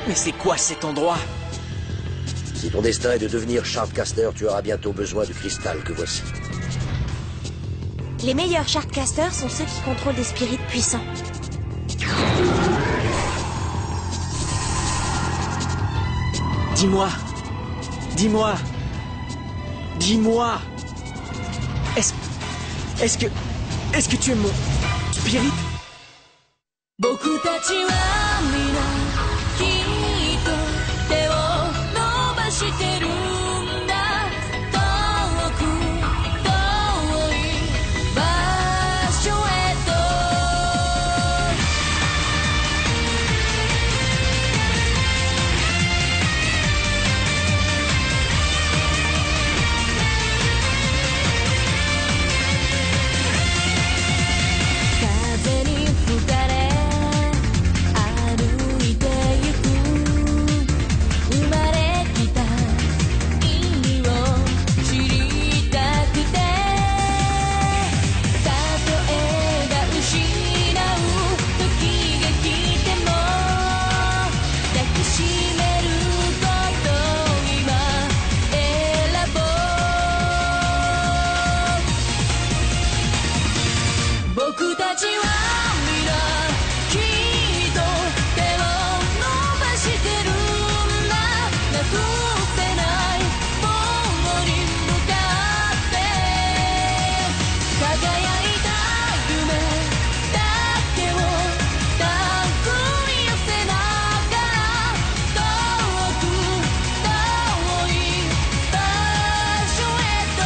Mais c'est quoi cet endroit? Si ton destin est de devenir Shardcaster, tu auras bientôt besoin du cristal que voici. Les meilleurs Shardcasters sont ceux qui contrôlent des spirites puissants. Dis-moi. Dis-moi. Dis-moi. Est-ce que tu es mon spirit? 僕たちは皆きっと手を伸ばしてるんだ遠く遠い場所へと風に吹かれ歩いてゆく生まれきた意味を知りたくてたとえが失う時が来ても抱きしめることを今選ぼう僕たちは皆きっと手を伸ばしてるんだなくせないものに向かって輝いた夢だけを手繰り寄せながら遠く遠い場所へと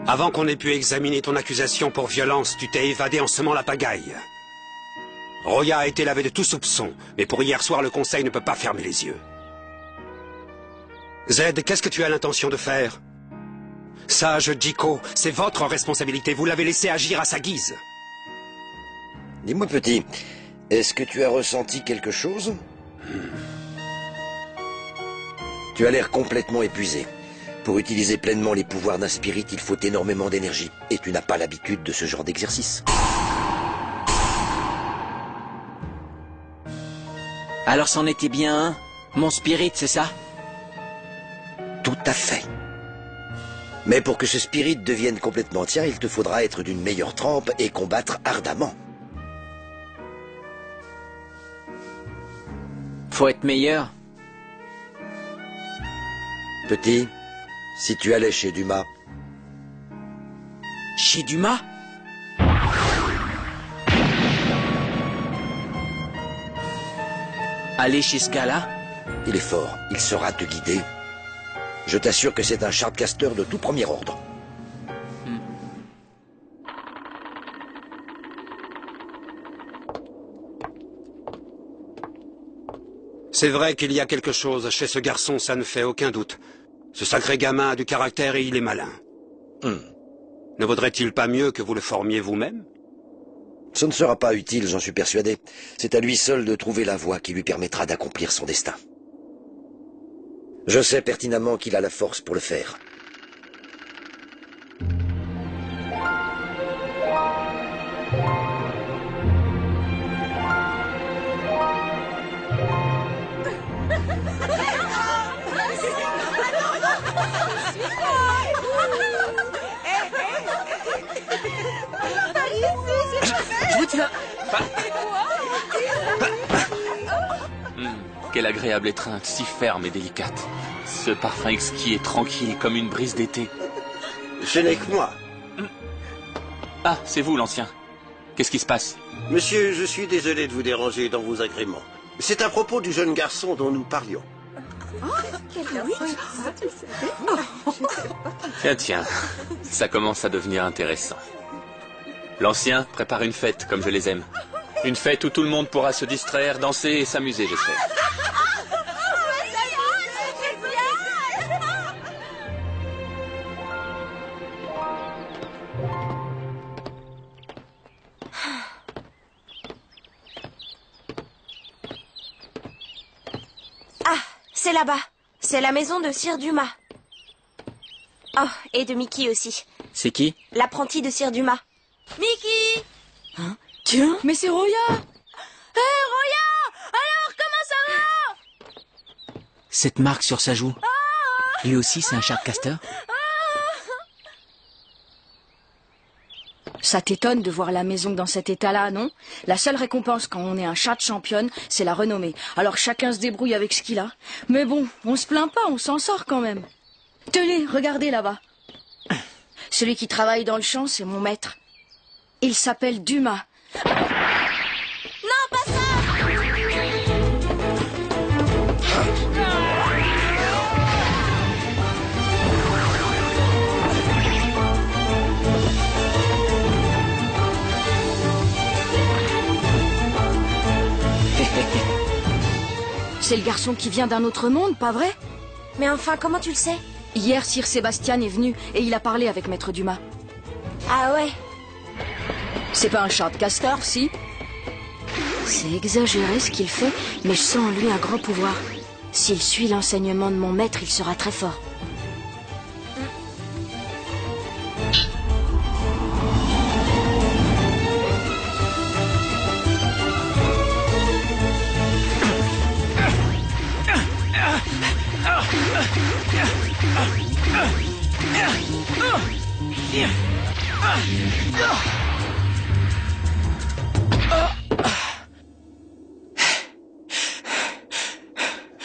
Avant qu'on ait pu examiner ton accusation pour violence, tu t'es évadé en semant la pagaille. Roya a été lavé de tout soupçon, mais pour hier soir, le Conseil ne peut pas fermer les yeux. Zed, qu'est-ce que tu as l'intention de faire? Sage Jiko, c'est votre responsabilité, vous l'avez laissé agir à sa guise. Dis-moi, petit, est-ce que tu as ressenti quelque chose? Tu as l'air complètement épuisé. Pour utiliser pleinement les pouvoirs d'un spirit, il faut énormément d'énergie. Et tu n'as pas l'habitude de ce genre d'exercice. Alors c'en était bien un? Mon spirit, c'est ça? Tout à fait. Mais pour que ce spirit devienne complètement tien, il te faudra être d'une meilleure trempe et combattre ardemment. Faut être meilleur. Petit, si tu allais chez Dumas, Chez Dumas? Aller chez ce gars-là? il est fort, il saura te guider. Je t'assure que c'est un Shardcaster de tout premier ordre. C'est vrai qu'il y a quelque chose chez ce garçon, ça ne fait aucun doute. Ce sacré gamin a du caractère et il est malin. Ne vaudrait-il pas mieux que vous le formiez vous-même? Ce ne sera pas utile, j'en suis persuadé. C'est à lui seul de trouver la voie qui lui permettra d'accomplir son destin. Je sais pertinemment qu'il a la force pour le faire. Quelle agréable étreinte, si ferme et délicate. Ce parfum exquis et tranquille comme une brise d'été. Ce n'est que moi. Ah, c'est vous l'ancien. Qu'est-ce qui se passe? Monsieur, je suis désolé de vous déranger dans vos agréments. C'est à propos du jeune garçon dont nous parlions. Tiens, ça commence à devenir intéressant. L'ancien prépare une fête comme je les aime. Une fête où tout le monde pourra se distraire, danser et s'amuser, j'espère. C'est là-bas. C'est la maison de Sir Dumas. Oh, et de Mickey aussi. C'est qui? L'apprenti de Sir Dumas. Mickey! Hein? Tiens! Mais c'est Roya! Hé, Roya! Alors, comment ça va? Cette marque sur sa joue. Lui aussi, c'est un Sharkcaster? Ça t'étonne de voir la maison dans cet état-là, non? La seule récompense quand on est un chat de championne, c'est la renommée. Alors chacun se débrouille avec ce qu'il a. Mais bon, on se plaint pas, on s'en sort quand même. Tenez, regardez là-bas. Celui qui travaille dans le champ, c'est mon maître. Il s'appelle Dumas. Non, pas ça! C'est le garçon qui vient d'un autre monde, pas vrai? Mais enfin, comment tu le sais? Hier, Sir Sébastien est venu et il a parlé avec Maître Dumas. Ah ouais? C'est pas un Sharkcaster, si? C'est exagéré ce qu'il fait, mais je sens en lui un grand pouvoir. S'il suit l'enseignement de mon maître, il sera très fort.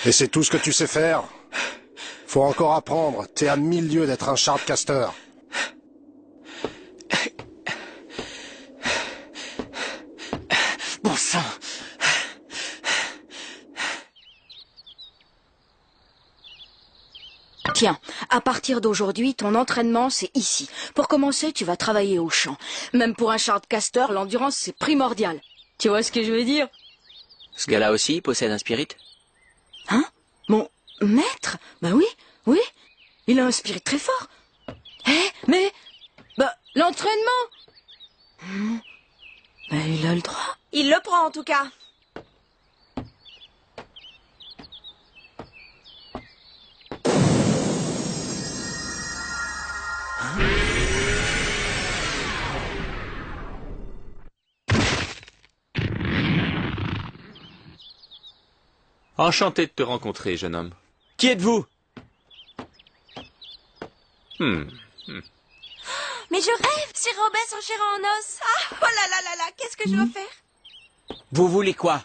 Et c'est tout ce que tu sais faire? Faut encore apprendre. T'es à 1000 lieues d'être un Sharkcaster. Bon sang! Tiens, à partir d'aujourd'hui, ton entraînement, c'est ici. Pour commencer, tu vas travailler au champ. Même pour un Sharkcaster, l'endurance, c'est primordial. Tu vois ce que je veux dire? Ce gars-là aussi possède un spirit? Hein? Mon maître? Ben oui, oui. Il a un spirit très fort. Mais... Bah, l'entraînement! Ben, il a le droit. Il le prend en tout cas. Enchanté de te rencontrer, jeune homme. Qui êtes-vous? Mais je rêve, Sir Robes en chair et en os. Ah, oh là là là là, qu'est-ce que je dois faire? Vous voulez quoi?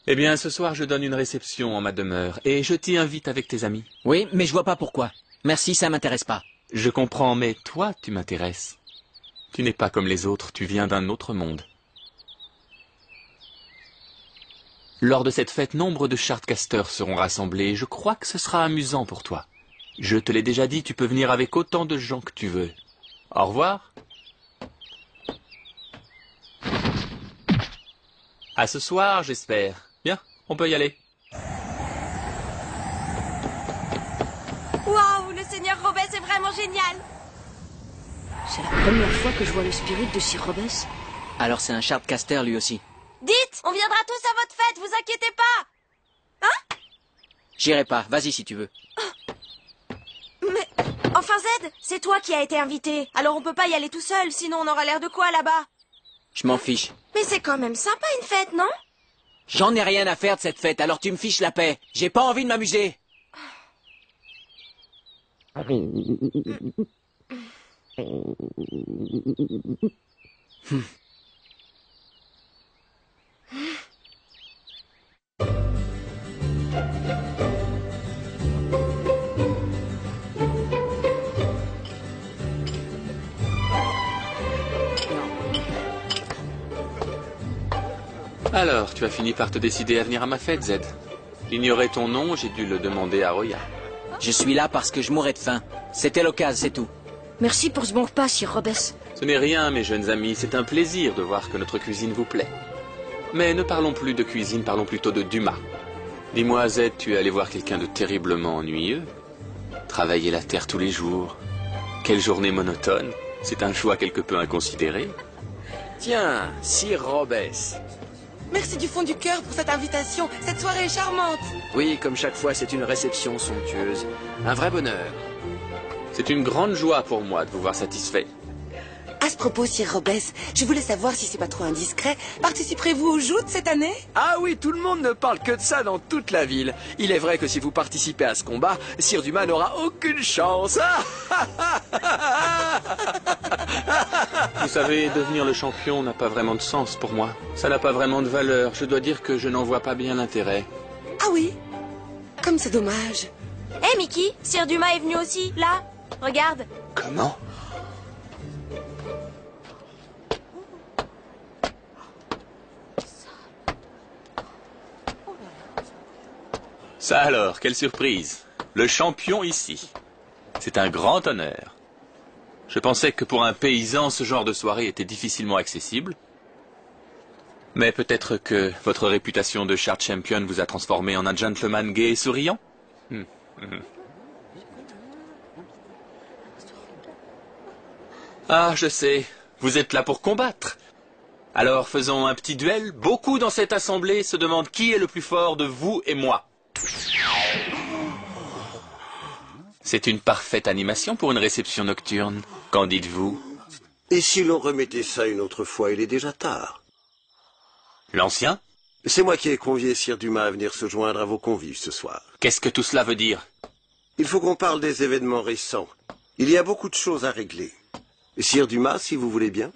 Eh bien, ce soir, je donne une réception en ma demeure, et je t'y invite avec tes amis. Oui, mais je vois pas pourquoi. Merci, ça m'intéresse pas. Je comprends, mais toi, tu m'intéresses. Tu n'es pas comme les autres, tu viens d'un autre monde. Lors de cette fête, nombre de Sharkcasters seront rassemblés, et je crois que ce sera amusant pour toi. Je te l'ai déjà dit, tu peux venir avec autant de gens que tu veux. Au revoir. À ce soir, j'espère. Bien, on peut y aller. Waouh, le Seigneur Robes est vraiment génial. C'est la première fois que je vois le spirit de Sir Robes. Alors c'est un Sharkcaster lui aussi. Dites, on viendra tous à votre fête, vous inquiétez pas. Hein? J'irai pas, vas-y si tu veux. Mais, enfin Zed, c'est toi qui as été invité. Alors on peut pas y aller tout seul, sinon on aura l'air de quoi là-bas? Je m'en fiche. Mais c'est quand même sympa une fête, non? J'en ai rien à faire de cette fête, alors tu me fiches la paix. J'ai pas envie de m'amuser. Alors, tu as fini par te décider à venir à ma fête, Zed. Ignorer ton nom, j'ai dû le demander à Roya. Je suis là parce que je mourrais de faim. C'était l'occasion, c'est tout. Merci pour ce bon repas, Sir Robes. Ce n'est rien, mes jeunes amis, c'est un plaisir de voir que notre cuisine vous plaît. Mais ne parlons plus de cuisine, parlons plutôt de Dumas. Dis-moi, Zed, tu es allé voir quelqu'un de terriblement ennuyeux? Travailler la terre tous les jours. Quelle journée monotone. C'est un choix quelque peu inconsidéré. Tiens, Sir Robes. Merci du fond du cœur pour cette invitation. Cette soirée est charmante. Oui, comme chaque fois, c'est une réception somptueuse. Un vrai bonheur. C'est une grande joie pour moi de vous voir satisfait. À ce propos, Sir Robes, je voulais savoir si c'est pas trop indiscret. Participerez-vous aux joutes cette année? Ah oui, tout le monde ne parle que de ça dans toute la ville. Il est vrai que si vous participez à ce combat, Sir Dumas n'aura aucune chance. Vous savez, devenir le champion n'a pas vraiment de sens pour moi. Ça n'a pas vraiment de valeur. Je dois dire que je n'en vois pas bien l'intérêt. Ah oui? Comme c'est dommage. Hé, Mickey, Sir Dumas est venu aussi, là. Regarde. Comment? Ça alors, quelle surprise. Le champion ici. C'est un grand honneur. Je pensais que pour un paysan, ce genre de soirée était difficilement accessible. Mais peut-être que votre réputation de Shard Champion vous a transformé en un gentleman gai et souriant. Ah, je sais. Vous êtes là pour combattre. Alors faisons un petit duel. Beaucoup dans cette assemblée se demandent qui est le plus fort de vous et moi. C'est une parfaite animation pour une réception nocturne. Qu'en dites-vous? Et si l'on remettait ça une autre fois, il est déjà tard. L'ancien? C'est moi qui ai convié Sir Dumas à venir se joindre à vos convives ce soir. Qu'est-ce que tout cela veut dire? Il faut qu'on parle des événements récents. Il y a beaucoup de choses à régler. Sir Dumas, si vous voulez bien.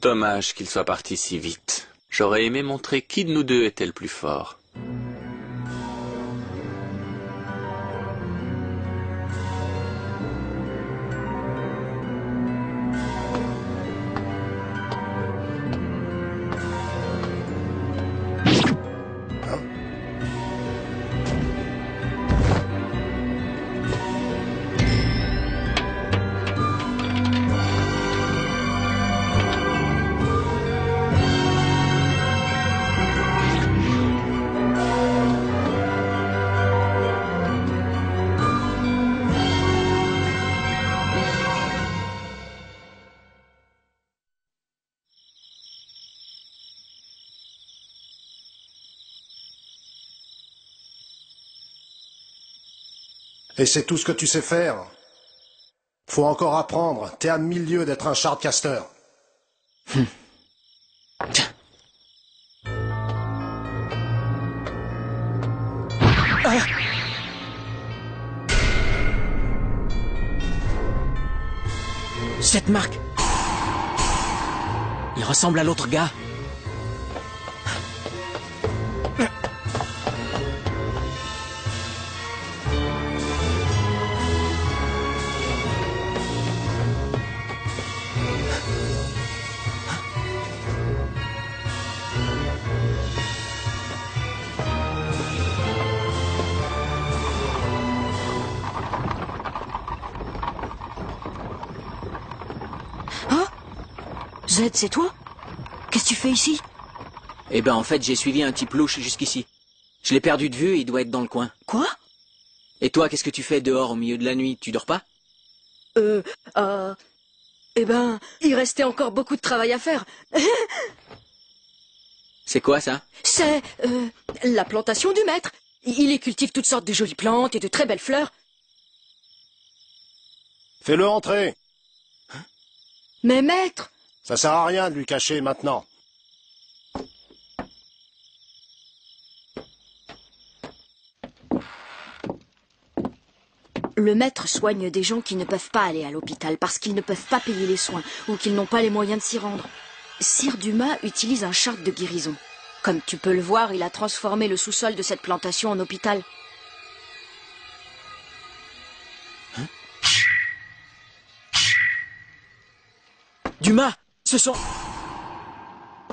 Dommage qu'il soit parti si vite. J'aurais aimé montrer qui de nous deux était le plus fort. Et c'est tout ce que tu sais faire. Faut encore apprendre. T'es à 1000 lieues d'être un Shardcaster. Cette marque. Il ressemble à l'autre gars. Zed, c'est toi? Qu'est-ce que tu fais ici? Eh ben, en fait, j'ai suivi un type louche jusqu'ici. Je l'ai perdu de vue et il doit être dans le coin. Quoi? Et toi, qu'est-ce que tu fais dehors au milieu de la nuit? Tu dors pas? Eh ben, il restait encore beaucoup de travail à faire. C'est quoi, ça? C'est, la plantation du maître. Il y cultive toutes sortes de jolies plantes et de très belles fleurs. Fais-le entrer. Mais maître! Ça sert à rien de lui cacher maintenant. Le maître soigne des gens qui ne peuvent pas aller à l'hôpital parce qu'ils ne peuvent pas payer les soins ou qu'ils n'ont pas les moyens de s'y rendre. Sir Dumas utilise un charte de guérison. Comme tu peux le voir, il a transformé le sous-sol de cette plantation en hôpital. Dumas, ce sont...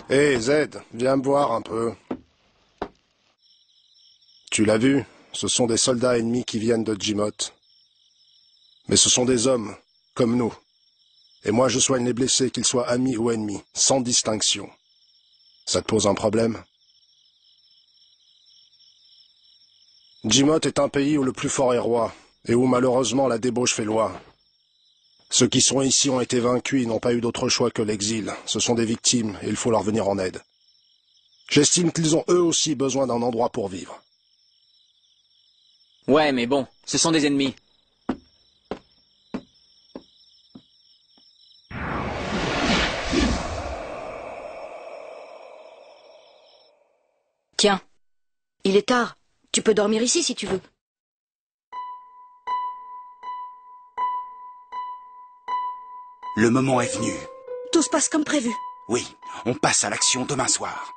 Hé, Zed, viens me voir un peu. Tu l'as vu, ce sont des soldats ennemis qui viennent de Jimoth. Mais ce sont des hommes, comme nous. Et moi je soigne les blessés, qu'ils soient amis ou ennemis, sans distinction. Ça te pose un problème? Jimoth est un pays où le plus fort est roi, et où malheureusement la débauche fait loi. Ceux qui sont ici ont été vaincus, ils n'ont pas eu d'autre choix que l'exil. Ce sont des victimes et il faut leur venir en aide. J'estime qu'ils ont eux aussi besoin d'un endroit pour vivre. Ouais, mais bon, ce sont des ennemis. Tiens, il est tard. Tu peux dormir ici si tu veux. Le moment est venu. Tout se passe comme prévu. Oui, on passe à l'action demain soir.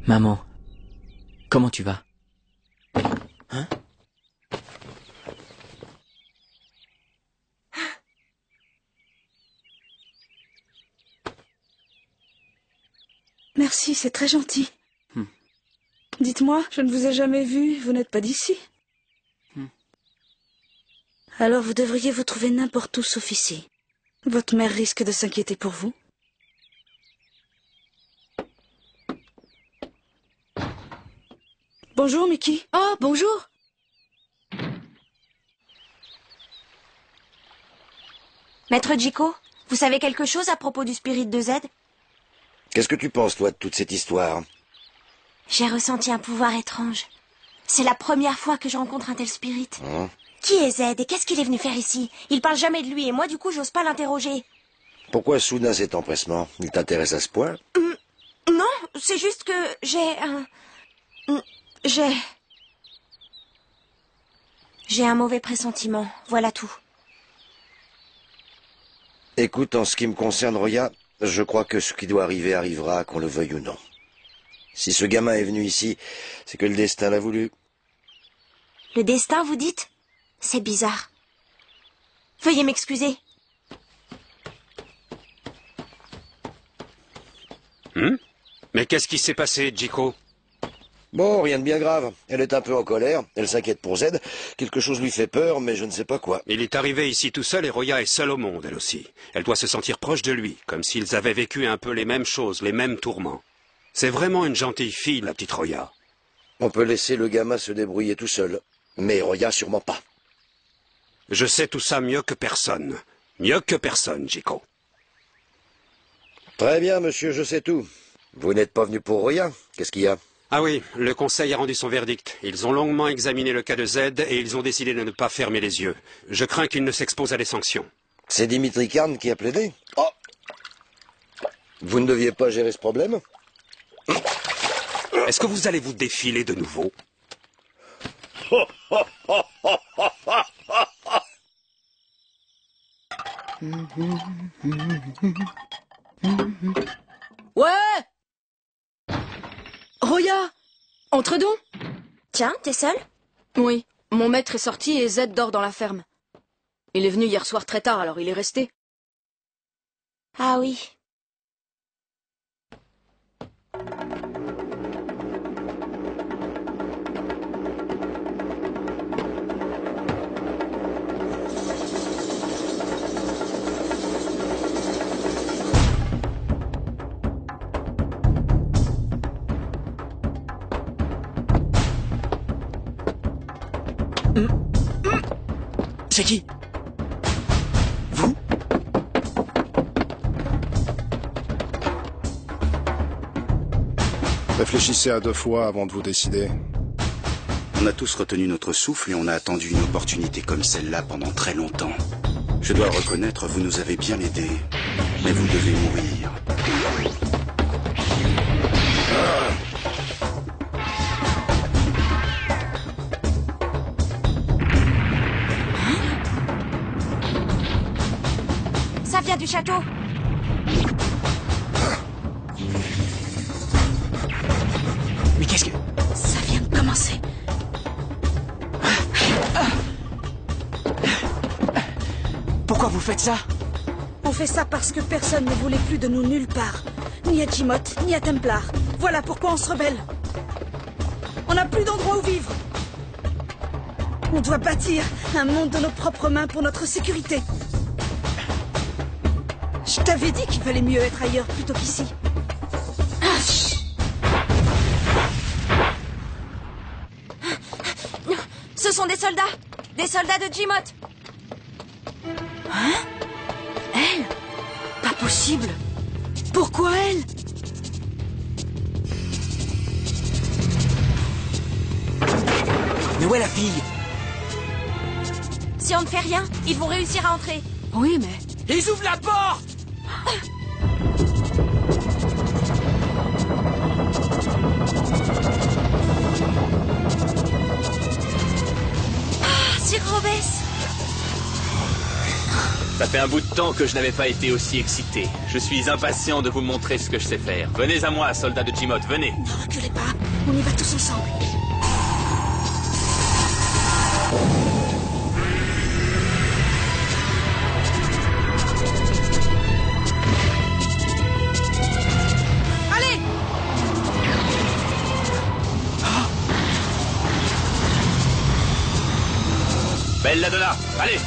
Maman, comment tu vas? Hein? Merci, c'est très gentil. Dites-moi, je ne vous ai jamais vu, vous n'êtes pas d'ici. Alors vous devriez vous trouver n'importe où sauf ici. Votre mère risque de s'inquiéter pour vous. Bonjour, Mickey. Oh, bonjour. Maître Jiko, vous savez quelque chose à propos du spirit de Z? Qu'est-ce que tu penses, toi, de toute cette histoire? J'ai ressenti un pouvoir étrange. C'est la première fois que je rencontre un tel spirit. Qui est Z et qu'est-ce qu'il est venu faire ici? Il parle jamais de lui et moi, du coup, j'ose pas l'interroger. Pourquoi soudain cet empressement? Il t'intéresse à ce point? Non, c'est juste que J'ai un mauvais pressentiment, voilà tout. Écoute, en ce qui me concerne, Roya, je crois que ce qui doit arriver arrivera, qu'on le veuille ou non. Si ce gamin est venu ici, c'est que le destin l'a voulu. Le destin, vous dites? C'est bizarre. Veuillez m'excuser. Mais qu'est-ce qui s'est passé, Jiko? Bon, rien de bien grave. Elle est un peu en colère, elle s'inquiète pour Z. Quelque chose lui fait peur, mais je ne sais pas quoi. Il est arrivé ici tout seul et Roya est seule au monde, elle aussi. Elle doit se sentir proche de lui, comme s'ils avaient vécu un peu les mêmes choses, les mêmes tourments. C'est vraiment une gentille fille, la petite Roya. On peut laisser le gamin se débrouiller tout seul, mais Roya sûrement pas. Je sais tout ça mieux que personne. Mieux que personne, Jiko. Très bien, monsieur, je sais tout. Vous n'êtes pas venu pour Roya? Qu'est-ce qu'il y a? Ah oui, le conseil a rendu son verdict. Ils ont longuement examiné le cas de Z et ils ont décidé de ne pas fermer les yeux. Je crains qu'il ne s'expose à des sanctions. C'est Dimitri Karn qui a plaidé? Oh! Vous ne deviez pas gérer ce problème? Est-ce que vous allez vous défiler de nouveau? Ouais! Roya! Entre donc! Tiens, t'es seule? Oui, mon maître est sorti et Z dort dans la ferme. Il est venu hier soir très tard, alors il est resté. Ah oui. C'est qui? Réfléchissez à 2 fois avant de vous décider. On a tous retenu notre souffle et on a attendu une opportunité comme celle-là pendant très longtemps. Je dois reconnaître, vous nous avez bien aidés. Mais vous devez mourir. Ça vient du château. Mais qu'est-ce que... Ça vient de commencer. Pourquoi vous faites ça? On fait ça parce que personne ne voulait plus de nous nulle part. Ni à Jimoth, ni à Templar. Voilà pourquoi on se rebelle. On n'a plus d'endroit où vivre. On doit bâtir un monde de nos propres mains pour notre sécurité. Je t'avais dit qu'il valait mieux être ailleurs plutôt qu'ici. Ce sont des soldats! Des soldats de Jimoth! Hein? Elle? Pas possible! Pourquoi elle? Mais où est la fille? Si on ne fait rien, ils vont réussir à entrer. Oui, mais... Ils ouvrent la porte! Sir Robes! Ça fait un bout de temps que je n'avais pas été aussi excité. Je suis impatient de vous montrer ce que je sais faire. Venez à moi, soldats de Jimoth, venez. Ne reculez pas, on y va tous ensemble. Allez! Belladonna, allez!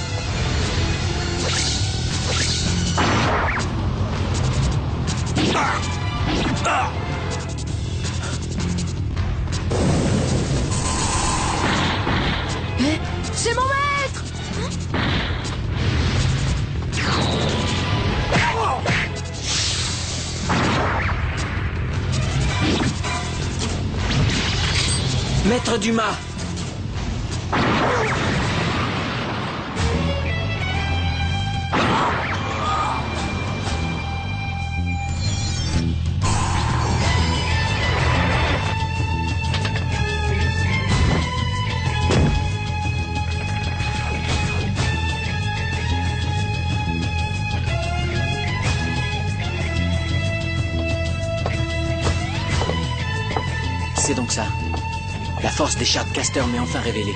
C'est mon maître! Maître Dumas! C'est donc ça. La force des Shardcasters m'est enfin révélée.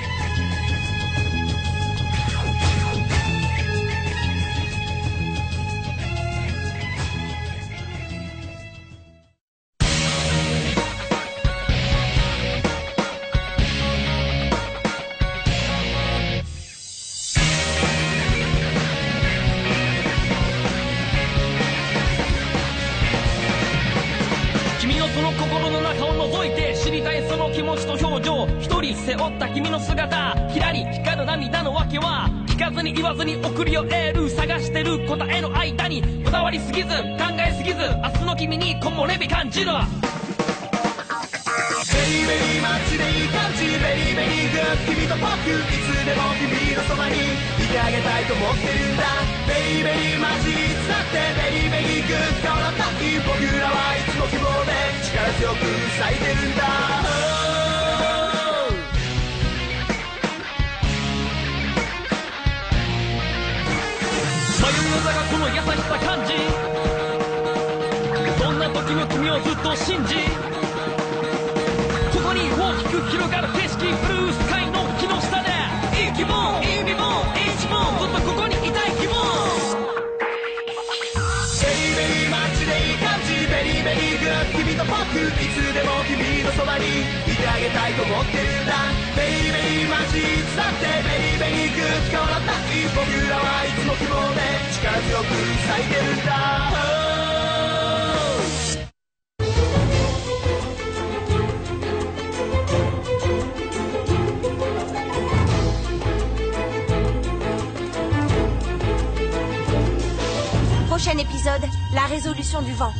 Prochain épisode, la résolution du vent.